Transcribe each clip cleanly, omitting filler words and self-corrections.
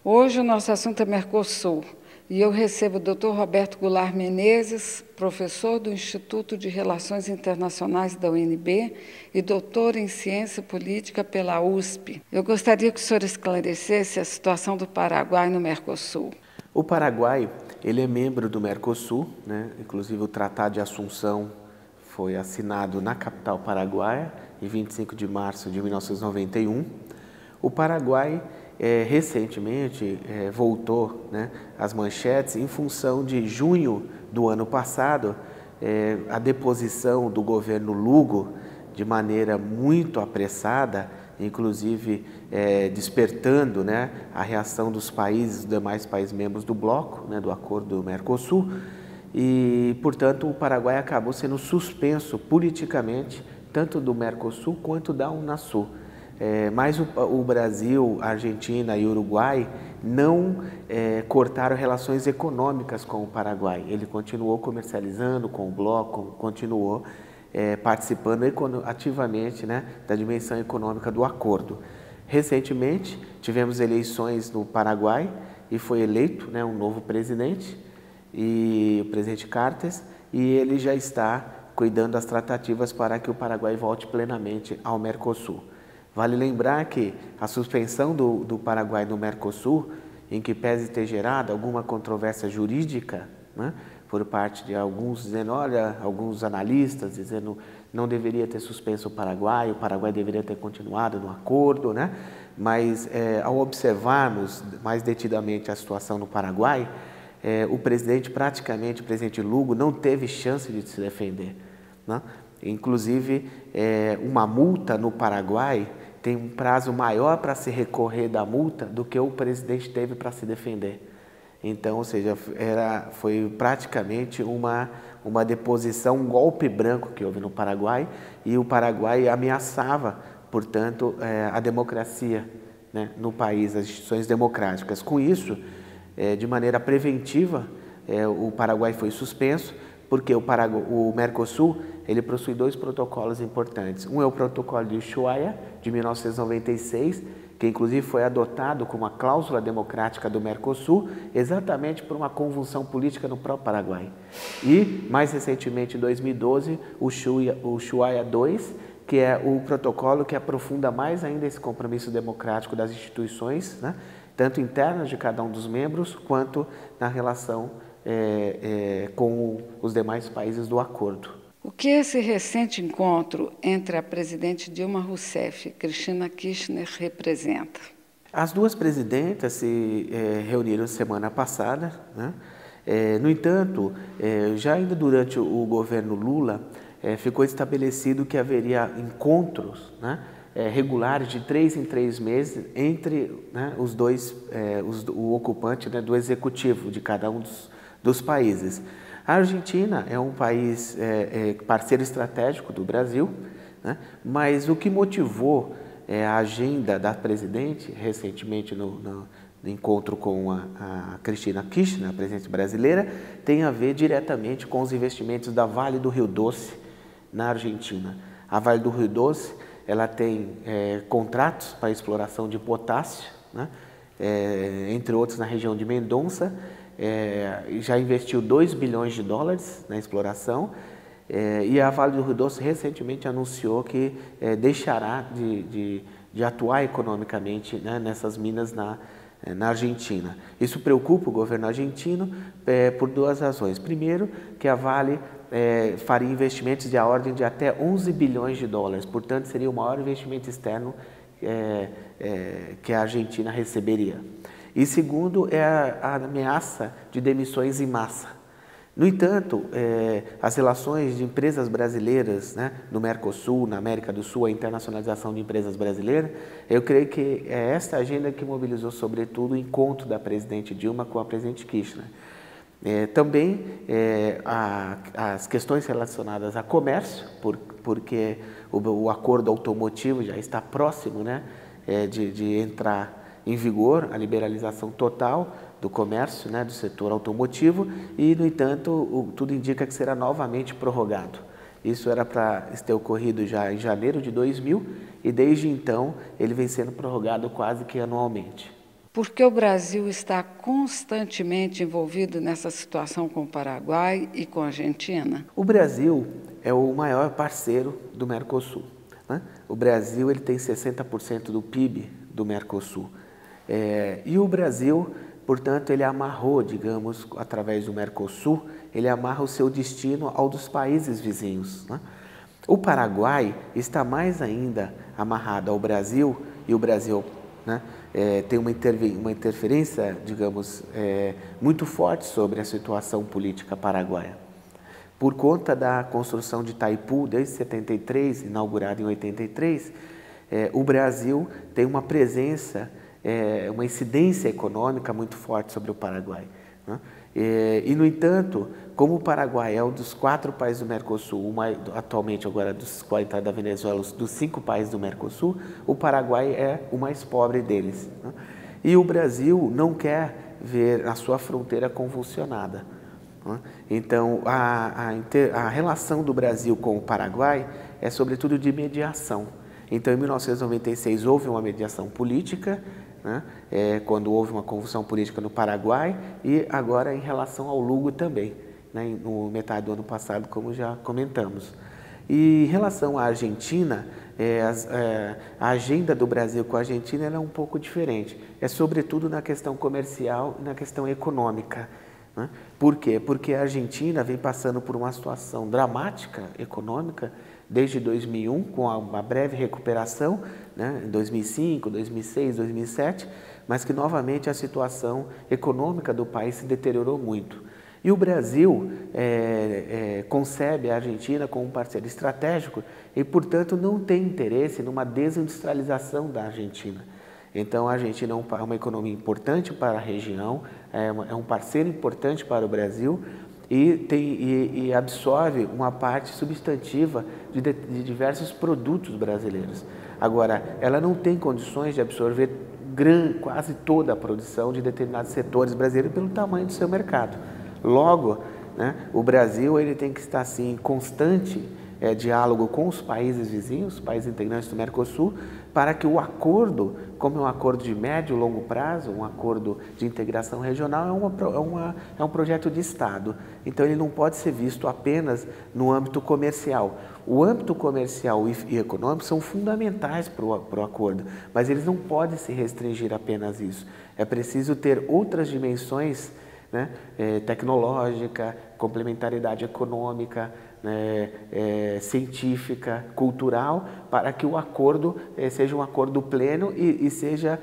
Hoje o nosso assunto é Mercosul e eu recebo o Dr. Roberto Goulart Menezes, professor do Instituto de Relações Internacionais da UNB e doutor em Ciência Política pela USP. Eu gostaria que o senhor esclarecesse a situação do Paraguai no Mercosul. O Paraguai, ele é membro do Mercosul, né? Inclusive o Tratado de Assunção foi assinado na capital paraguaia em 25 de março de 1991. O Paraguai recentemente voltou, né, às manchetes em função de junho do ano passado, a deposição do governo Lugo de maneira muito apressada, inclusive despertando, né, a reação dos demais países membros do bloco, né, do Acordo do Mercosul, e, portanto, o Paraguai acabou sendo suspenso politicamente, tanto do Mercosul quanto da Unasul. Mas o Brasil, a Argentina e o Uruguai não cortaram relações econômicas com o Paraguai. Ele continuou comercializando com o bloco, continuou participando ativamente, né, da dimensão econômica do acordo. Recentemente, tivemos eleições no Paraguai e foi eleito, né, um novo presidente, o presidente Cartes, e ele já está cuidando das tratativas para que o Paraguai volte plenamente ao Mercosul. Vale lembrar que a suspensão do Paraguai no Mercosul, em que pese ter gerado alguma controvérsia jurídica, né, por parte de alguns dizendo, olha, alguns analistas dizendo não deveria ter suspenso o Paraguai deveria ter continuado no acordo, né? Mas ao observarmos mais detidamente a situação no Paraguai, o presidente Lugo, não teve chance de se defender, né? Inclusive, uma multa no Paraguai tem um prazo maior para se recorrer da multa do que o presidente teve para se defender. Então, ou seja, foi praticamente uma deposição, um golpe branco que houve no Paraguai, e o Paraguai ameaçava, portanto, a democracia, né, no país, as instituições democráticas. Com isso, de maneira preventiva, o Paraguai foi suspenso, porque o Mercosul ele possui dois protocolos importantes. Um é o protocolo de Ushuaia, de 1996, que inclusive foi adotado como uma cláusula democrática do Mercosul, exatamente por uma convulsão política no próprio Paraguai. E, mais recentemente, em 2012, o Ushuaia II, que é o protocolo que aprofunda mais ainda esse compromisso democrático das instituições, né, tanto internas de cada um dos membros, quanto na relação com os demais países do acordo. O que esse recente encontro entre a presidente Dilma Rousseff e Cristina Kirchner representa? As duas presidentas se reuniram semana passada, né? No entanto, já ainda durante o governo Lula, ficou estabelecido que haveria encontros, né, regulares de 3 em 3 meses entre, né, os dois, o ocupante, né, do executivo de cada um dos países. A Argentina é um país parceiro estratégico do Brasil, né? Mas o que motivou a agenda da presidente recentemente no encontro com a Cristina Kirchner, a presidente brasileira, tem a ver diretamente com os investimentos da Vale do Rio Doce na Argentina. A Vale do Rio Doce ela tem contratos para exploração de potássio, né? Entre outros na região de Mendonça. Já investiu 2 bilhões de dólares na exploração, e a Vale do Rio Doce recentemente anunciou que deixará de atuar economicamente, né, nessas minas na Argentina. Isso preocupa o governo argentino por duas razões. Primeiro, que a Vale faria investimentos de a ordem de até 11 bilhões de dólares, portanto seria o maior investimento externo que a Argentina receberia. E segundo, a ameaça de demissões em massa. No entanto, as relações de empresas brasileiras, né, no Mercosul, na América do Sul, a internacionalização de empresas brasileiras, eu creio que é esta agenda que mobilizou, sobretudo, o encontro da presidente Dilma com a presidente Kirchner. Também as questões relacionadas a comércio, porque o acordo automotivo já está próximo, né, de entrar em vigor a liberalização total do comércio, né, do setor automotivo, e, no entanto, tudo indica que será novamente prorrogado. Isso era para ter ocorrido já em janeiro de 2000 e, desde então, ele vem sendo prorrogado quase que anualmente. Por que o Brasil está constantemente envolvido nessa situação com o Paraguai e com a Argentina? O Brasil é o maior parceiro do Mercosul, né? O Brasil ele tem 60% do PIB do Mercosul. E o Brasil, portanto, ele amarrou, digamos, através do Mercosul, ele amarra o seu destino ao dos países vizinhos, né? O Paraguai está mais ainda amarrado ao Brasil, e o Brasil, né, tem uma interferência, digamos, muito forte sobre a situação política paraguaia. Por conta da construção de Itaipu, desde 73, inaugurada em 83, o Brasil tem uma presença, uma incidência econômica muito forte sobre o Paraguai, né? E, no entanto, como o Paraguai é um dos 4 países do Mercosul, atualmente agora dos 40 da Venezuela, dos 5 países do Mercosul, o Paraguai é o mais pobre deles, né? E o Brasil não quer ver a sua fronteira convulsionada, né? Então, a relação do Brasil com o Paraguai é sobretudo de mediação. Então, em 1996 houve uma mediação política, né, quando houve uma convulsão política no Paraguai, e agora em relação ao Lugo também, né, no metade do ano passado, como já comentamos. E em relação à Argentina, a agenda do Brasil com a Argentina é um pouco diferente. É sobretudo na questão comercial e na questão econômica, né? Por quê? Porque a Argentina vem passando por uma situação dramática econômica desde 2001, com uma breve recuperação, né, em 2005, 2006, 2007, mas que novamente a situação econômica do país se deteriorou muito. E o Brasil concebe a Argentina como um parceiro estratégico e, portanto, não tem interesse numa desindustrialização da Argentina. Então, a Argentina é uma economia importante para a região, é um parceiro importante para o Brasil e absorve uma parte substantiva de diversos produtos brasileiros. Agora, ela não tem condições de absorver quase toda a produção de determinados setores brasileiros pelo tamanho do seu mercado. Logo, né, o Brasil ele tem que estar assim, em constante diálogo com os países vizinhos, países integrantes do Mercosul, para que o acordo, como é um acordo de médio e longo prazo, um acordo de integração regional, é um projeto de Estado. Então, ele não pode ser visto apenas no âmbito comercial. O âmbito comercial e econômico são fundamentais para o acordo, mas eles não podem se restringir apenas a isso. É preciso ter outras dimensões, né, tecnológica, complementaridade econômica, científica, cultural, para que o acordo seja um acordo pleno e seja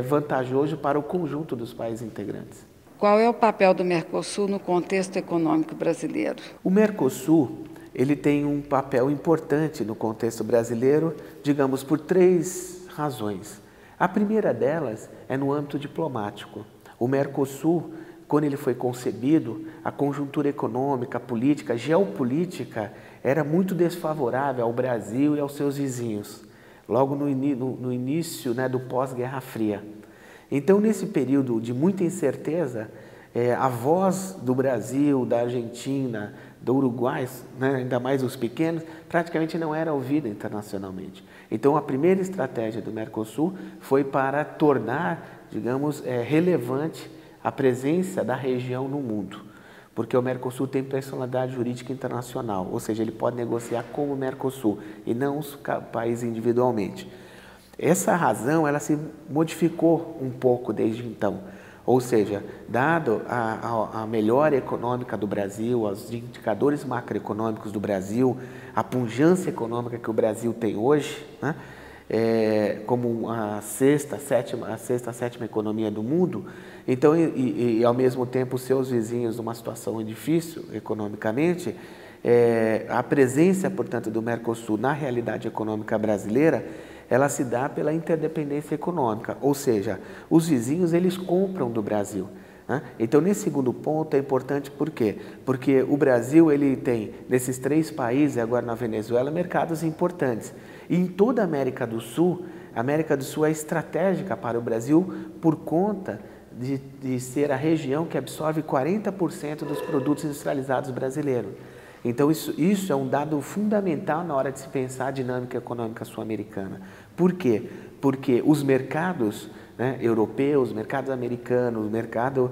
vantajoso para o conjunto dos países integrantes. Qual é o papel do Mercosul no contexto econômico brasileiro? O Mercosul ele tem um papel importante no contexto brasileiro, digamos, por 3 razões. A primeira delas é no âmbito diplomático. O Mercosul, quando ele foi concebido, a conjuntura econômica, política, geopolítica era muito desfavorável ao Brasil e aos seus vizinhos, logo no início, né, do pós-Guerra Fria. Então, nesse período de muita incerteza, a voz do Brasil, da Argentina, do Uruguai, né, ainda mais os pequenos, praticamente não era ouvida internacionalmente. Então, a primeira estratégia do Mercosul foi para tornar, digamos, relevante a presença da região no mundo, porque o Mercosul tem personalidade jurídica internacional, ou seja, ele pode negociar com o Mercosul e não os países individualmente. Essa razão ela se modificou um pouco desde então, ou seja, dado a melhora econômica do Brasil, os indicadores macroeconômicos do Brasil, a pujança econômica que o Brasil tem hoje, né, como a sexta, sétima economia do mundo, então, e ao mesmo tempo os seus vizinhos numa situação difícil economicamente, a presença, portanto, do Mercosul na realidade econômica brasileira, ela se dá pela interdependência econômica, ou seja, os vizinhos eles compram do Brasil, né? Então, nesse segundo ponto é importante por quê? Porque o Brasil ele tem, nesses 3 países, agora na Venezuela, mercados importantes. E em toda a América do Sul é estratégica para o Brasil por conta de ser a região que absorve 40% dos produtos industrializados brasileiros. Então, isso é um dado fundamental na hora de se pensar a dinâmica econômica sul-americana. Por quê? Porque os mercados né, europeus, mercados americanos, mercado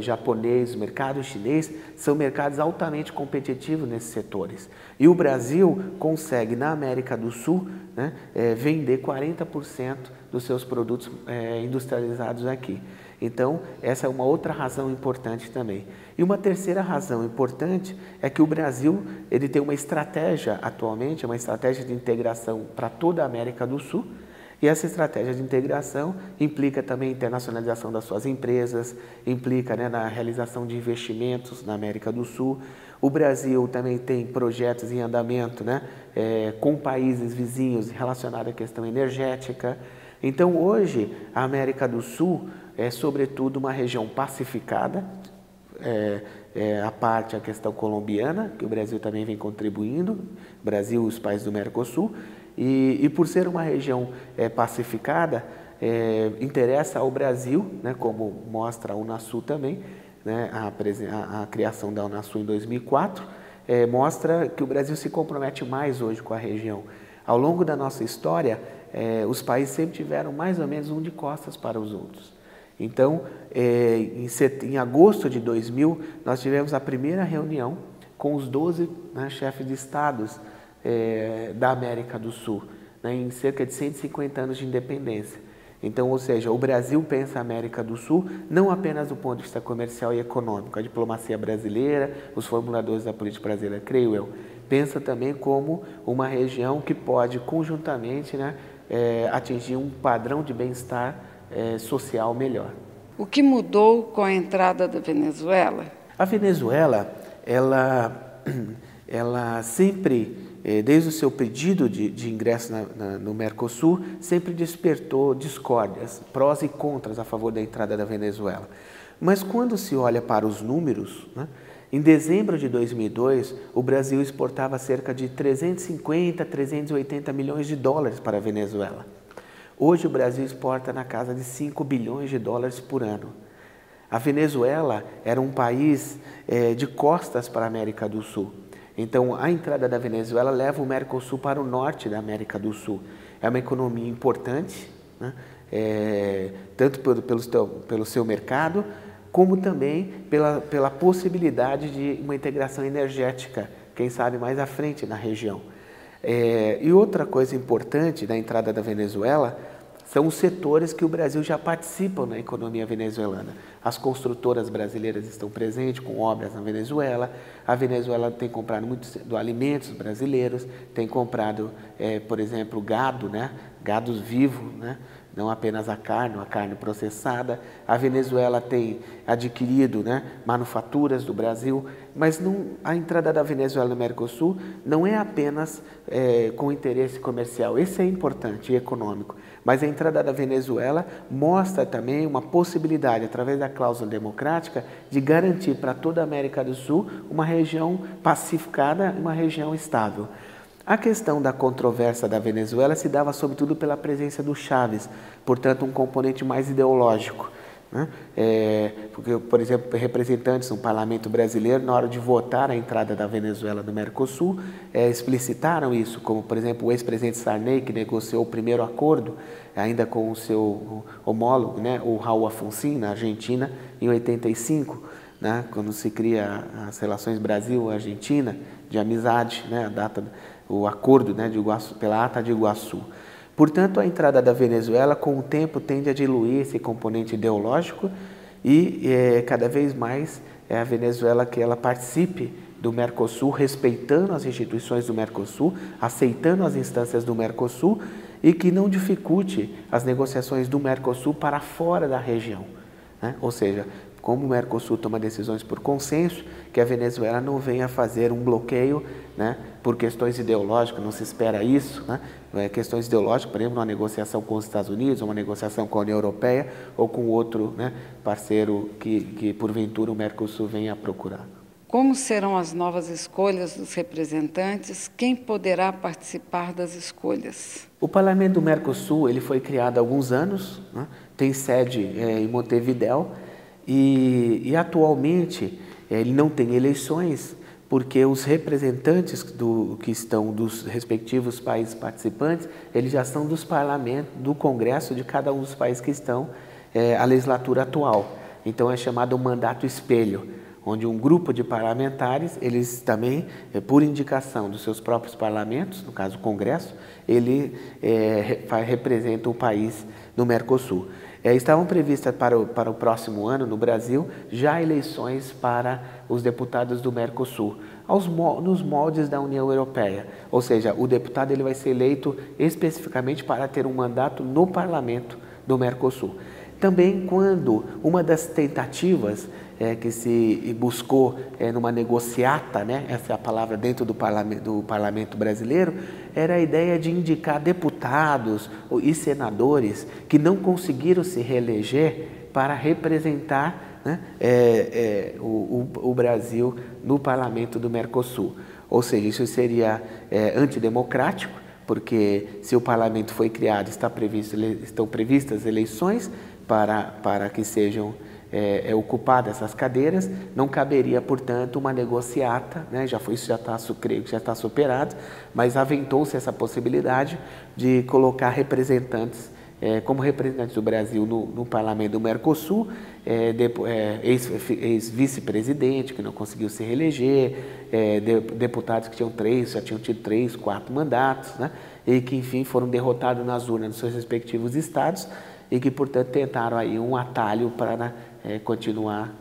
japonês, mercado chinês, são mercados altamente competitivos nesses setores. E o Brasil consegue, na América do Sul, né, vender 40% dos seus produtos industrializados aqui. Então, essa é uma outra razão importante também. E uma terceira razão importante é que o Brasil ele tem uma estratégia atualmente, uma estratégia de integração para toda a América do Sul. E essa estratégia de integração implica também a internacionalização das suas empresas, implica, né, na realização de investimentos na América do Sul. O Brasil também tem projetos em andamento, né, com países vizinhos relacionados à questão energética. Então, hoje, a América do Sul é, sobretudo, uma região pacificada, a parte a questão colombiana, que o Brasil também vem contribuindo, Brasil e os países do Mercosul, e por ser uma região pacificada, interessa ao Brasil, né, como mostra a Unasul também, né, a criação da Unasul em 2004, mostra que o Brasil se compromete mais hoje com a região. Ao longo da nossa história, os países sempre tiveram mais ou menos um de costas para os outros. Então, em agosto de 2000, nós tivemos a primeira reunião com os 12, né, chefes de estados da América do Sul, né, em cerca de 150 anos de independência. Então, ou seja, o Brasil pensa a América do Sul não apenas do ponto de vista comercial e econômico, a diplomacia brasileira, os formuladores da política brasileira, creio eu, pensa também como uma região que pode conjuntamente, né, atingir um padrão de bem-estar social melhor. O que mudou com a entrada da Venezuela? A Venezuela, ela sempre, desde o seu pedido de ingresso no Mercosul, sempre despertou discórdias, prós e contras a favor da entrada da Venezuela. Mas quando se olha para os números, né, em dezembro de 2002, o Brasil exportava cerca de 350, 380 milhões de dólares para a Venezuela. Hoje o Brasil exporta na casa de 5 bilhões de dólares por ano. A Venezuela era um país de costas para a América do Sul. Então, a entrada da Venezuela leva o Mercosul para o norte da América do Sul. É uma economia importante, né? Tanto pelo seu mercado, como também pela possibilidade de uma integração energética, quem sabe mais à frente na região. E outra coisa importante da entrada da Venezuela são os setores que o Brasil já participa na economia venezuelana. As construtoras brasileiras estão presentes com obras na Venezuela. A Venezuela tem comprado muitos alimentos brasileiros, tem comprado, por exemplo, gado, né? Gados vivos, né? Não apenas a carne processada. A Venezuela tem adquirido, né, manufaturas do Brasil, mas a entrada da Venezuela no Mercosul não é apenas com interesse comercial, esse é importante e econômico, mas a entrada da Venezuela mostra também uma possibilidade, através da cláusula democrática, de garantir para toda a América do Sul uma região pacificada, uma região estável. A questão da controvérsia da Venezuela se dava sobretudo pela presença do Chávez, portanto um componente mais ideológico, né? Porque, por exemplo, representantes no parlamento brasileiro, na hora de votar a entrada da Venezuela no Mercosul, explicitaram isso, como, por exemplo, o ex-presidente Sarney, que negociou o primeiro acordo, ainda com o seu homólogo, né, o Raul Alfonsín, na Argentina, em 85, né, quando se cria as relações Brasil-Argentina, de amizade, né, o acordo, né, de Iguaçu, pela Ata de Iguaçu. Portanto, a entrada da Venezuela, com o tempo, tende a diluir esse componente ideológico e cada vez mais é a Venezuela que ela participe do Mercosul, respeitando as instituições do Mercosul, aceitando as instâncias do Mercosul e que não dificulte as negociações do Mercosul para fora da região, né? Ou seja, como o Mercosul toma decisões por consenso, que a Venezuela não venha fazer um bloqueio, né, por questões ideológicas, não se espera isso, né? Questões ideológicas, por exemplo, uma negociação com os Estados Unidos, uma negociação com a União Europeia ou com outro, né, parceiro que porventura o Mercosul venha a procurar. Como serão as novas escolhas dos representantes? Quem poderá participar das escolhas? O Parlamento do Mercosul ele foi criado há alguns anos, né? Tem sede em Montevidéu e atualmente ele não tem eleições porque os representantes que estão dos respectivos países participantes, eles já são dos parlamentos, do Congresso de cada um dos países que estão a legislatura atual. Então é chamado mandato espelho, onde um grupo de parlamentares, eles também, por indicação dos seus próprios parlamentos, no caso o Congresso, ele representa o país no Mercosul. Estavam previstas para o próximo ano, no Brasil, já eleições para os deputados do Mercosul, nos moldes da União Europeia. Ou seja, o deputado ele vai ser eleito especificamente para ter um mandato no parlamento do Mercosul. Também quando uma das tentativas que se buscou numa negociata, né, essa é a palavra dentro do parlamento brasileiro, era a ideia de indicar deputados e senadores que não conseguiram se reeleger para representar, né, o Brasil no parlamento do Mercosul. Ou seja, isso seria antidemocrático, porque se o parlamento foi criado, estão previstas eleições para que sejam ocupadas essas cadeiras, não caberia, portanto, uma negociata, né? Isso já está superado, mas aventou-se essa possibilidade de colocar representantes, como representantes do Brasil no parlamento do Mercosul, ex-vice-presidente que não conseguiu se reeleger, deputados que já tinham tido 3, 4 mandatos, né? E que, enfim, foram derrotados nas urnas dos seus respectivos estados e que, portanto, tentaram aí um atalho para continuar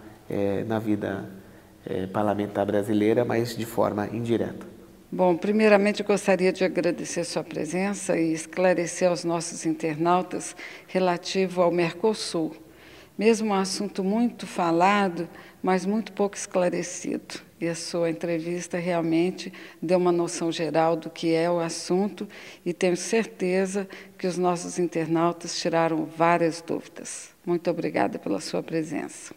na vida parlamentar brasileira, mas de forma indireta. Bom, primeiramente eu gostaria de agradecer sua presença e esclarecer aos nossos internautas relativo ao Mercosul. Mesmo um assunto muito falado, mas muito pouco esclarecido. E a sua entrevista realmente deu uma noção geral do que é o assunto e tenho certeza que os nossos internautas tiraram várias dúvidas. Muito obrigada pela sua presença.